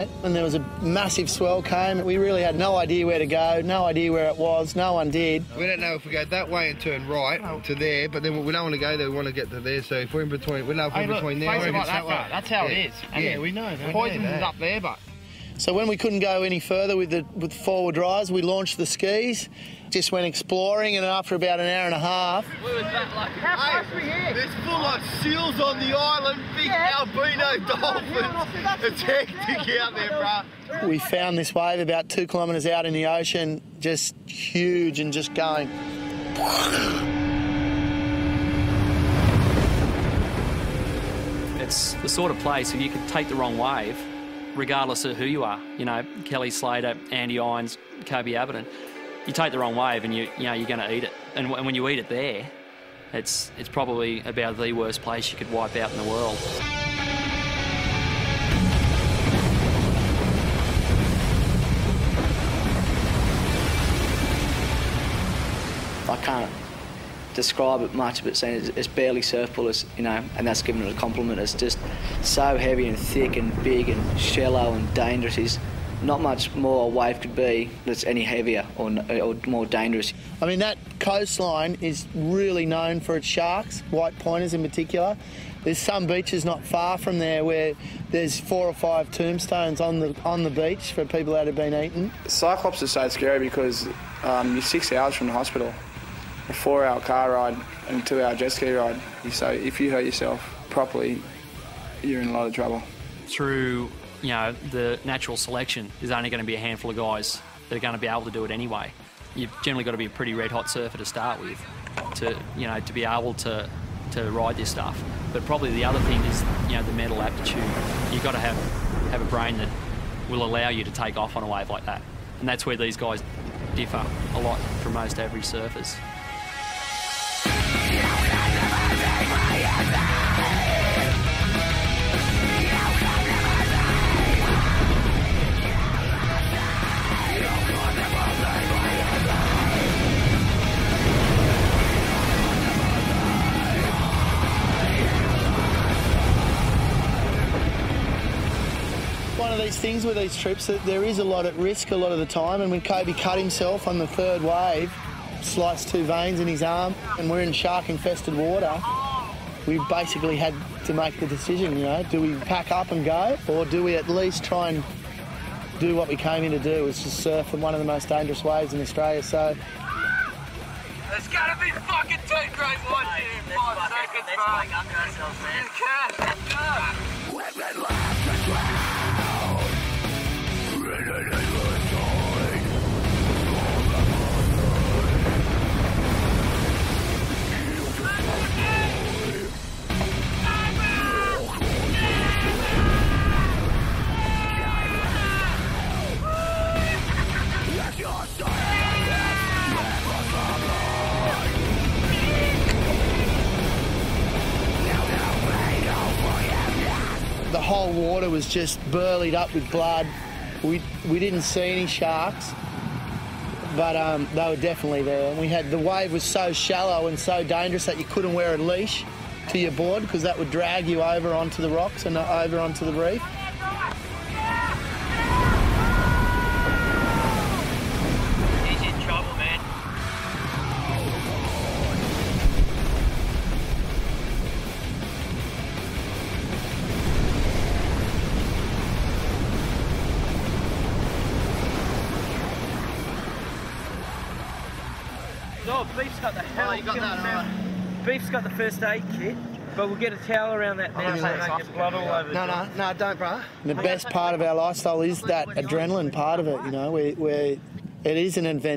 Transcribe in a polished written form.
And there was a massive swell came. We really had no idea where to go, no idea where it was. No one did. We don't know if we go that way and turn right to there, but then we don't want to go there. We want to get to there. So if we're in between, we know if we're in between there. Like that's how it is. And yeah, we know. Poison is up there, but. So when we couldn't go any further with four-wheel drives, we launched the skis, just went exploring, and after about an hour and a half... We was that lucky. How close are we here? There's full of seals on the island, big albino dolphins. It's hectic out there, bruh. We found this wave about 2 kilometres out in the ocean, just huge and just going... It's the sort of place where you could take the wrong wave, regardless of who you are. You know, Kelly Slater, Andy Irons, Kobe Aberton. You take the wrong wave and you're going to eat it. And when you eat it there, it's probably about the worst place you could wipe out in the world. I can't describe it much, but it's barely surfboarders, you know, and that's given it a compliment. It's just so heavy and thick and big and shallow and dangerous. It's not much more a wave could be that's any heavier or more dangerous. I mean, that coastline is really known for its sharks, white pointers in particular. There's some beaches not far from there where there's 4 or 5 tombstones on the beach for people that have been eaten. Cyclops is so scary because you're 6 hours from the hospital. A 4-hour car ride and a 2-hour jet ski ride. So if you hurt yourself properly, you're in a lot of trouble. Through, you know, the natural selection, there's only going to be a handful of guys that are going to be able to do it anyway. You've generally got to be a pretty red-hot surfer to start with, to be able to ride this stuff. But probably the other thing is, you know, the mental aptitude. You've got to have a brain that will allow you to take off on a wave like that. And that's where these guys differ a lot from most average surfers. One of these things with these trips that there is a lot at risk a lot of the time, and when Kobe cut himself on the 3rd wave, sliced 2 veins in his arm, and we're in shark-infested water, we basically had to make the decision, you know, do we pack up and go, or do we at least try and do what we came in to do, which is surf in one of the most dangerous waves in Australia, so... There's gotta be fucking 10 great ones here in 5 seconds, bro. Let's make under ourselves, man. You can, let's go. The whole water was just burlied up with blood. We didn't see any sharks, but they were definitely there. And the wave was so shallow and so dangerous that you couldn't wear a leash to your board because that would drag you over onto the rocks and over onto the reef. He's in trouble, man. Oh, Beef's got the hell. You got that, alright. Beef's got the first aid kit, but we'll get a towel around that now so don't get blood all over. No, don't, bro. The best part of our lifestyle is that adrenaline part of it, you know, where it is an adventure.